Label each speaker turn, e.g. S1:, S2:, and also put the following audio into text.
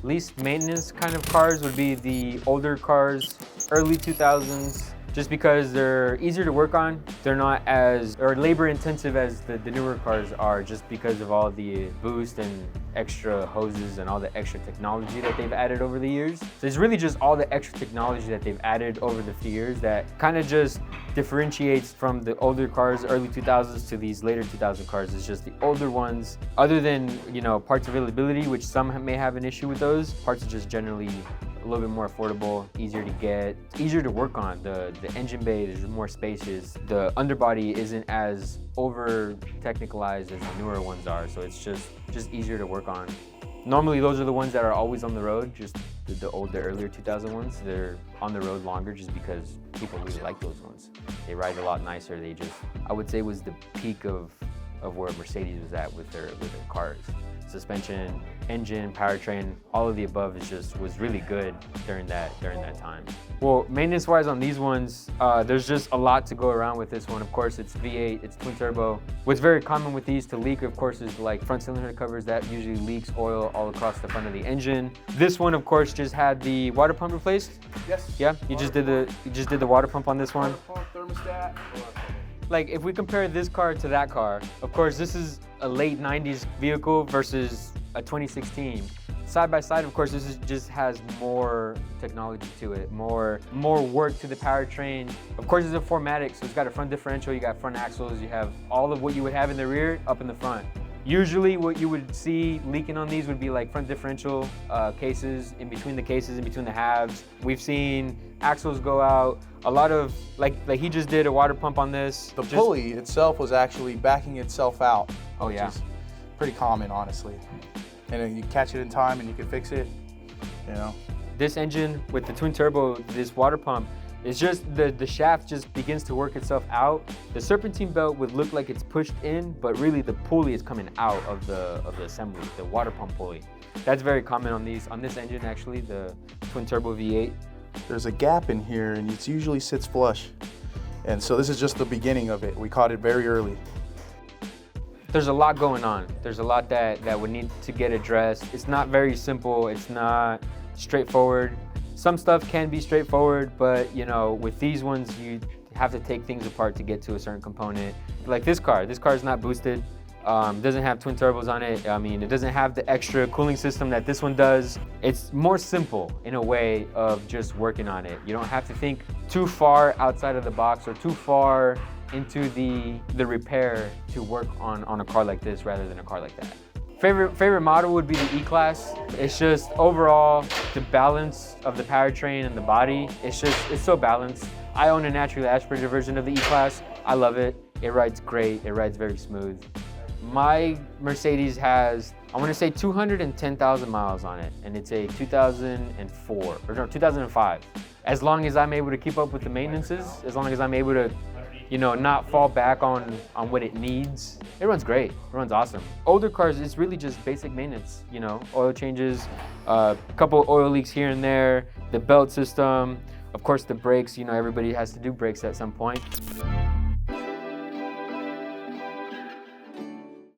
S1: least maintenance kind of cars would be the older cars, early 2000s, just because they're easier to work on. They're not as labor intensive as the newer cars are, just because of all the boost and extra hoses and all the extra technology that they've added over the years. So it's really just all the extra technology that they've added over the few years that kind of just differentiates from the older cars, early 2000s, to these later 2000 cars. It's just the older ones, other than, you know, parts availability, which some may have an issue with those. Parts are just generally a little bit more affordable, easier to get, easier to work on. The engine bay is more spacious. The underbody isn't as over technicalized as the newer ones are, so it's just easier to work on. Normally those are the ones that are always on the road, just the earlier 2000 ones. They're on the road longer just because people really like those ones. They ride a lot nicer. They just, I would say, was the peak of where Mercedes was at with their cars. Suspension, engine, powertrain, all of the above was really good during that time. Well, maintenance-wise on these ones, there's just a lot to go around with this one. Of course, it's V8, it's twin turbo. What's very common with these to leak, of course, is like front cylinder covers. That usually leaks oil all across the front of the engine. This one, of course, just had the water pump replaced.
S2: Yes.
S1: Yeah, you just did the water pump on this one.
S2: Water pump, thermostat.
S1: Like, if we compare this car to that car, of course, this is a late 90s vehicle versus a 2016. Side by side, of course, just has more technology to it, more work to the powertrain. Of course, it's a 4MATIC, so it's got a front differential, you got front axles, you have all of what you would have in the rear up in the front. Usually what you would see leaking on these would be like front differential cases, in between the halves. We've seen axles go out. A lot of, like he just did a water pump on this.
S2: The pulley itself was actually backing itself out.
S1: Oh yeah.
S2: Which is pretty common, honestly. And then you catch it in time and you can fix it, you know.
S1: This engine with the twin turbo, this water pump, it's just the shaft just begins to work itself out. The serpentine belt would look like it's pushed in, but really the pulley is coming out of the assembly, the water pump pulley. That's very common on this engine actually, the twin turbo V8.
S2: There's a gap in here and it usually sits flush. And so this is just the beginning of it. We caught it very early.
S1: There's a lot going on. There's a lot that would need to get addressed. It's not very simple, it's not straightforward. Some stuff can be straightforward, but you know, with these ones, you have to take things apart to get to a certain component. Like this car is not boosted, doesn't have twin turbos on it. I mean, it doesn't have the extra cooling system that this one does. It's more simple in a way of just working on it. You don't have to think too far outside of the box or too far into the repair to work on a car like this rather than a car like that. Favorite model would be the E-Class. It's just overall the balance of the powertrain and the body. It's so balanced. I own a naturally aspirated version of the E-Class. I love it. It rides great. It rides very smooth. My Mercedes has, I want to say 210,000 miles on it, and it's a 2005. As long as I'm able to keep up with the maintenances, as long as I'm able to, you know, not fall back on what it needs, it runs great. It runs awesome. Older cars, it's really just basic maintenance, you know, oil changes, a couple oil leaks here and there, the belt system, of course the brakes, you know, everybody has to do brakes at some point.